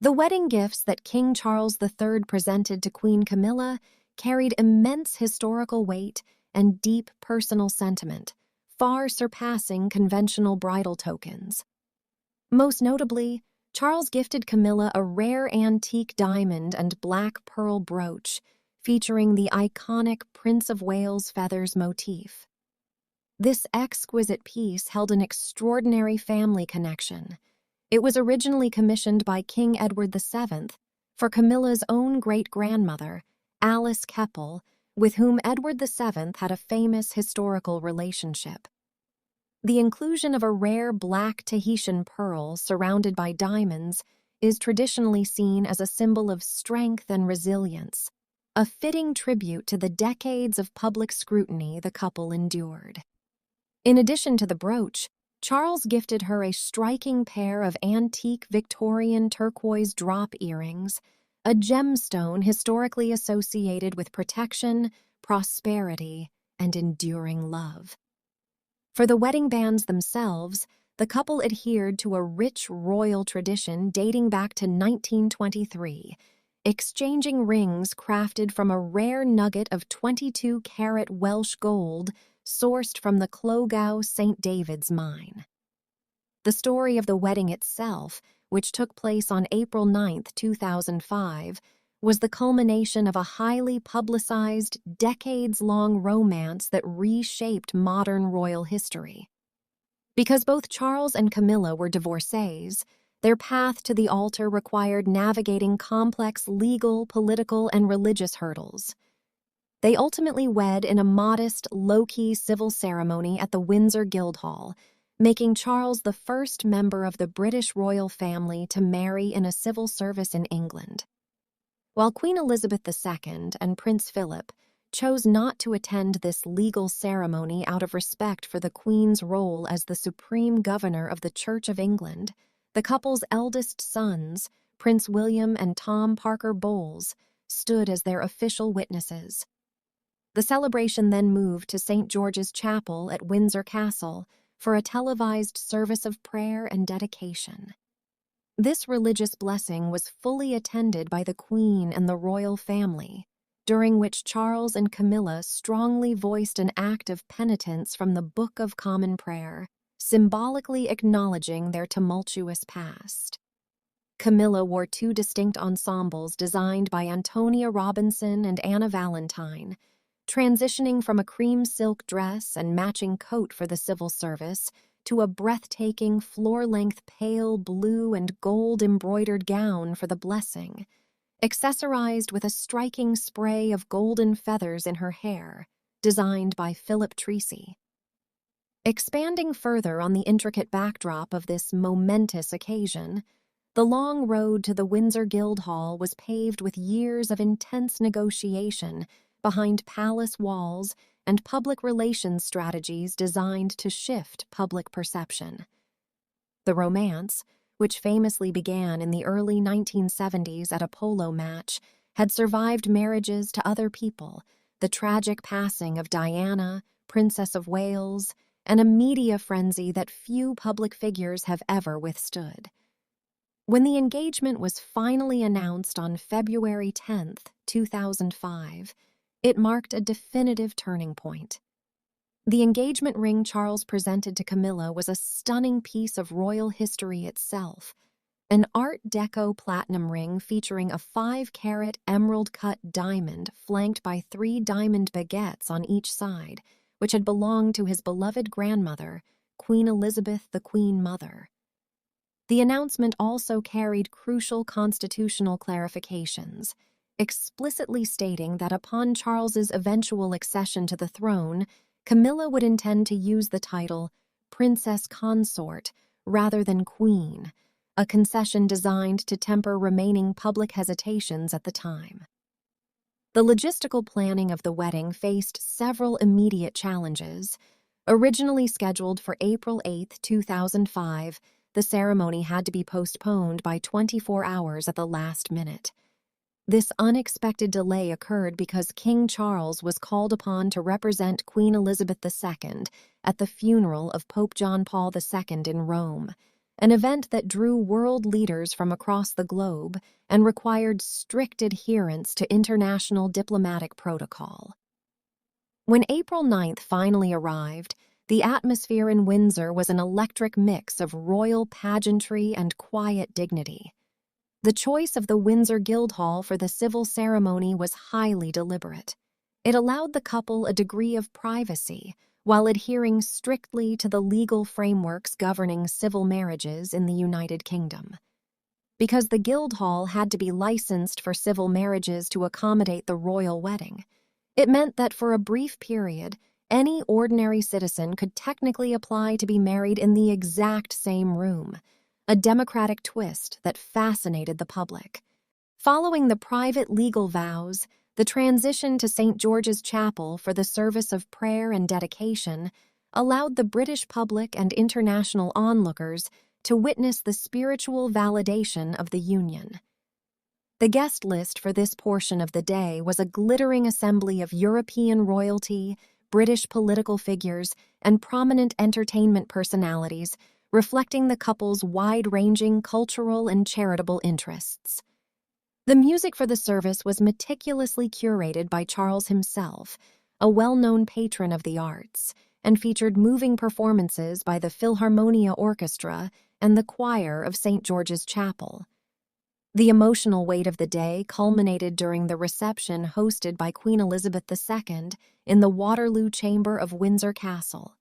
The wedding gifts that King Charles III presented to Queen Camilla carried immense historical weight and deep personal sentiment, far surpassing conventional bridal tokens. Most notably, Charles gifted Camilla a rare antique diamond and black pearl brooch featuring the iconic Prince of Wales feathers motif. This exquisite piece held an extraordinary family connection. It was originally commissioned by King Edward VII for Camilla's own great-grandmother, Alice Keppel, with whom Edward VII had a famous historical relationship. The inclusion of a rare black Tahitian pearl surrounded by diamonds is traditionally seen as a symbol of strength and resilience, a fitting tribute to the decades of public scrutiny the couple endured. In addition to the brooch, Charles gifted her a striking pair of antique Victorian turquoise drop earrings, a gemstone historically associated with protection, prosperity, and enduring love. For the wedding bands themselves, the couple adhered to a rich royal tradition dating back to 1923, exchanging rings crafted from a rare nugget of 22-carat Welsh gold sourced from the Clogau St. David's mine. The story of the wedding itself, which took place on April 9, 2005, was the culmination of a highly publicized, decades-long romance that reshaped modern royal history. Because both Charles and Camilla were divorcees, their path to the altar required navigating complex legal, political, and religious hurdles. They ultimately wed in a modest, low-key civil ceremony at the Windsor Guildhall, making Charles the first member of the British royal family to marry in a civil service in England. While Queen Elizabeth II and Prince Philip chose not to attend this legal ceremony out of respect for the Queen's role as the supreme governor of the Church of England, the couple's eldest sons, Prince William and Tom Parker Bowles, stood as their official witnesses. The celebration then moved to St. George's Chapel at Windsor Castle for a televised service of prayer and dedication. This religious blessing was fully attended by the Queen and the royal family, during which Charles and Camilla strongly voiced an act of penitence from the Book of Common Prayer, symbolically acknowledging their tumultuous past. Camilla wore two distinct ensembles designed by Antonia Robinson and Anna Valentine, transitioning from a cream silk dress and matching coat for the civil service to a breathtaking floor-length pale blue and gold-embroidered gown for the blessing, accessorized with a striking spray of golden feathers in her hair, designed by Philip Treacy. Expanding further on the intricate backdrop of this momentous occasion, the long road to the Windsor Guildhall was paved with years of intense negotiation behind palace walls and public relations strategies designed to shift public perception. The romance, which famously began in the early 1970s at a polo match, had survived marriages to other people, the tragic passing of Diana, Princess of Wales, and a media frenzy that few public figures have ever withstood. When the engagement was finally announced on February 10, 2005, it marked a definitive turning point. The engagement ring Charles presented to Camilla was a stunning piece of royal history itself, an Art Deco platinum ring featuring a 5-carat emerald-cut diamond flanked by 3 diamond baguettes on each side, which had belonged to his beloved grandmother, Queen Elizabeth, the Queen Mother. The announcement also carried crucial constitutional clarifications, explicitly stating that upon Charles's eventual accession to the throne, Camilla would intend to use the title Princess Consort rather than Queen, a concession designed to temper remaining public hesitations at the time. The logistical planning of the wedding faced several immediate challenges. Originally scheduled for April 8, 2005, the ceremony had to be postponed by 24 hours at the last minute. This unexpected delay occurred because King Charles was called upon to represent Queen Elizabeth II at the funeral of Pope John Paul II in Rome, an event that drew world leaders from across the globe and required strict adherence to international diplomatic protocol. When April 9th finally arrived, the atmosphere in Windsor was an electric mix of royal pageantry and quiet dignity. The choice of the Windsor Guildhall for the civil ceremony was highly deliberate. It allowed the couple a degree of privacy while adhering strictly to the legal frameworks governing civil marriages in the United Kingdom. Because the Guildhall had to be licensed for civil marriages to accommodate the royal wedding, it meant that for a brief period, any ordinary citizen could technically apply to be married in the exact same room, a democratic twist that fascinated the public. Following the private legal vows, the transition to St. George's Chapel for the service of prayer and dedication allowed the British public and international onlookers to witness the spiritual validation of the union. The guest list for this portion of the day was a glittering assembly of European royalty, British political figures, and prominent entertainment personalities, reflecting the couple's wide-ranging cultural and charitable interests. The music for the service was meticulously curated by Charles himself, a well-known patron of the arts, and featured moving performances by the Philharmonia Orchestra and the choir of St. George's Chapel. The emotional weight of the day culminated during the reception hosted by Queen Elizabeth II in the Waterloo Chamber of Windsor Castle.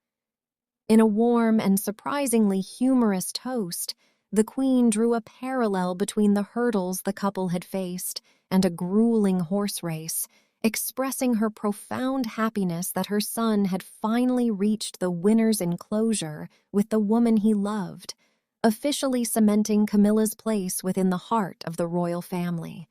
In a warm and surprisingly humorous toast, the Queen drew a parallel between the hurdles the couple had faced and a grueling horse race, expressing her profound happiness that her son had finally reached the winner's enclosure with the woman he loved, officially cementing Camilla's place within the heart of the royal family.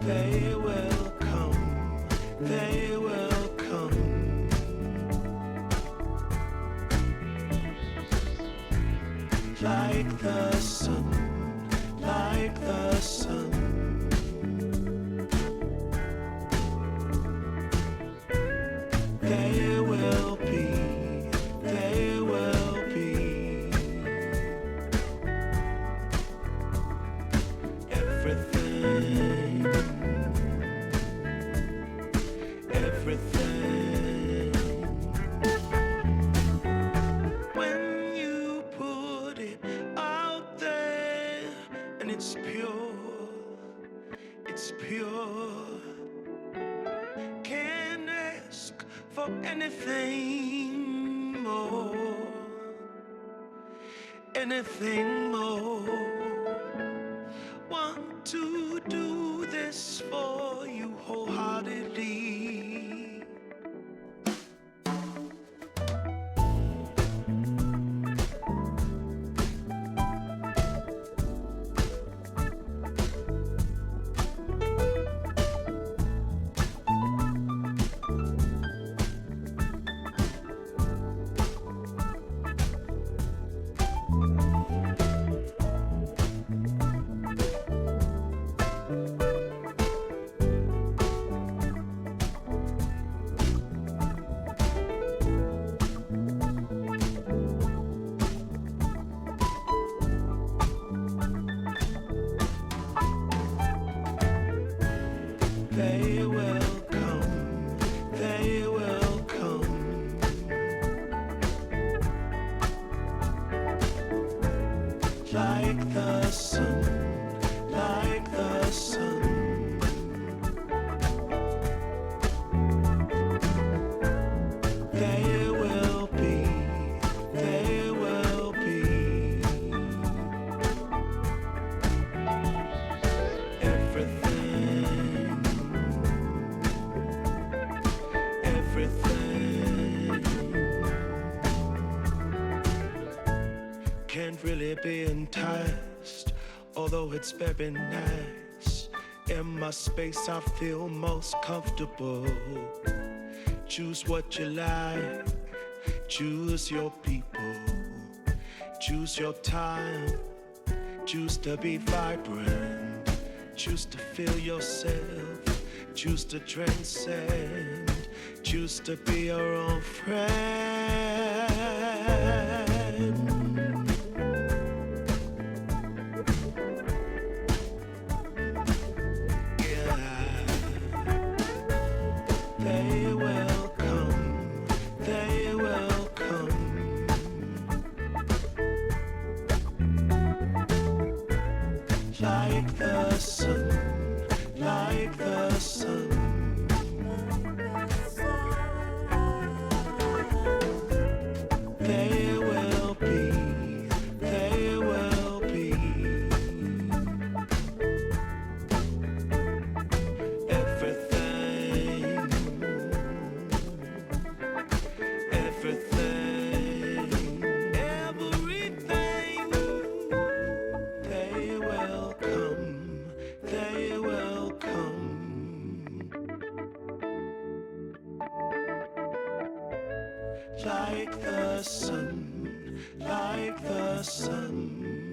They will come, they will come. Like the sun, like the sun. They will be, they will be. Everything. Everything. When you put it out there and it's pure, it's pure. Can't ask for anything more, anything more. Want to do this for you wholeheartedly. They will come, they will come. Like the sun, like the sun. They will be, they will be. Everything. it's very nice. In my space, I feel most comfortable. Choose what you like, choose your people, choose your time, choose to be vibrant, choose to feel yourself, choose to transcend, choose to be your own friend. They will come, they will come. Like the sun, like the sun. They will be, they will be. Everything, everything, everything. They will come, they will come. Like the sun, like the sun.